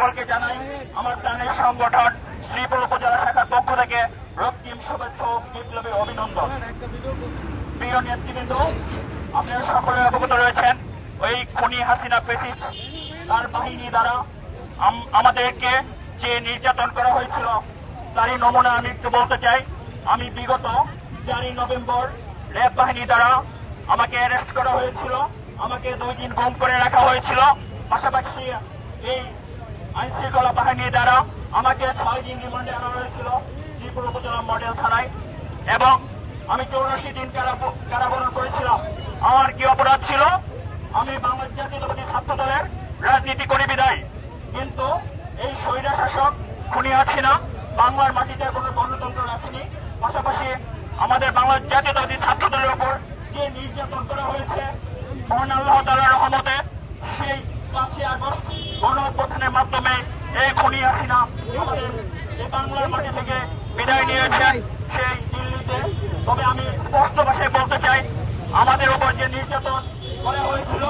সকলকে জানাই আমার প্রাণের সংগঠন শ্রীপুর উপজেলা শাখার পক্ষ থেকে রক্তিম শুভেচ্ছা ও বিপ্লবী অভিনন্দন। প্রিয় নেতৃবৃন্দ, আপনারা সকলে অবগত রয়েছেন, ওই খুনি হাসিনা ফ্যাসিস্ট তার বাহিনী দ্বারা আমাদেরকে যে নির্যাতন করা হয়েছিল তারই নমুনা আমি একটু বলতে চাই। আমি বিগত 4 নভেম্বর র্যাব বাহিনী দ্বারা আমাকে অ্যারেস্ট করা হয়েছিল, আমাকে 2 দিন গুম করে রাখা হয়েছিল। পাশাপাশি এই আইন শৃঙ্খলা বাহিনী দ্বারা আমাকে 6 দিন রিমান্ডে আনা হয়েছিল শ্রীপুর উপজেলা মডেল থানায়, এবং আমি 84 দিন কারাবরণ করেছিলাম। আমার কি অপরাধ ছিল? আমি বাংলাদেশ জাতীয়তাবাদী ছাত্র দলের রাজনীতি করি বিদায়। কিন্তু এই স্বৈরা শাসক খুনি হাসিনা বাংলার মাটিতে কোনো গণতন্ত্র রাখেনি। পাশাপাশি আমাদের বাংলাদেশ জাতীয়তাবাদী ছাত্র দলের উপর যে নির্যাতন করা হয়েছে, মহান আল্লাহ তাআলার রহমতে সেই 5 আগস্ট গণ অভ্যুত্থানের মাধ্যমে এই খুনি হাসিনা আমাদের এই বাংলার মাটি থেকে বিদায় নিয়েছেন সেই দিল্লিতে। তবে আমি স্পষ্ট ভাষায় বলতে চাই, আমাদের উপর যে নির্যাতন করা হয়েছিল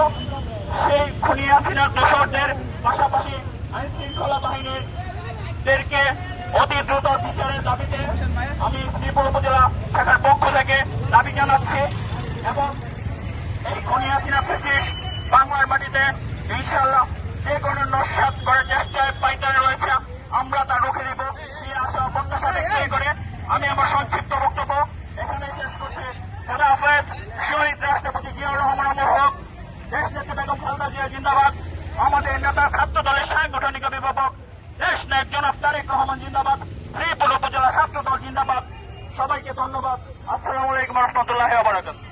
সেই খুনি হাসিনার দোষরদের পাশাপাশি আইন শৃঙ্খলা বাহিনীদেরকে অতি দ্রুত বিচারের দাবিতে আমি শ্রীপুর উপজেলা শাখার পক্ষ থেকে দাবি জানাচ্ছি। এবং এই খুনি হাসিনা ফ্যাসিস্ট বাংলার মাটিতে ইনশাআল্লাহ যে কোনো নস্যাৎ করার চেষ্টায় পাইতারে রয়েছে, আমরা তা রুখে দিব। সেই আশা প্রত্যাশা ব্যক্ত করে আমি আমার সংক্ষিপ্ত বক্তব্য এখানে শেষ করছি। খোদা হাফেজ। শহীদ রাষ্ট্রপতি জিয়াউর রহমান অমর হোক। দেশনেত্রী বেগম খালেদা জিয়া জিন্দাবাদ। আমাদের নেতা ছাত্র দলের সাংগঠনিক অভিভাবক দেশ নায়ক জনাব তারেক রহমান জিন্দাবাদ। শ্রীপুর উপজেলা ছাত্র দল জিন্দাবাদ। সবাইকে ধন্যবাদ। আসসালামু আলাইকুম ওয়া রাহমাতুল্লাহি ওয়া বারাকাতুহু।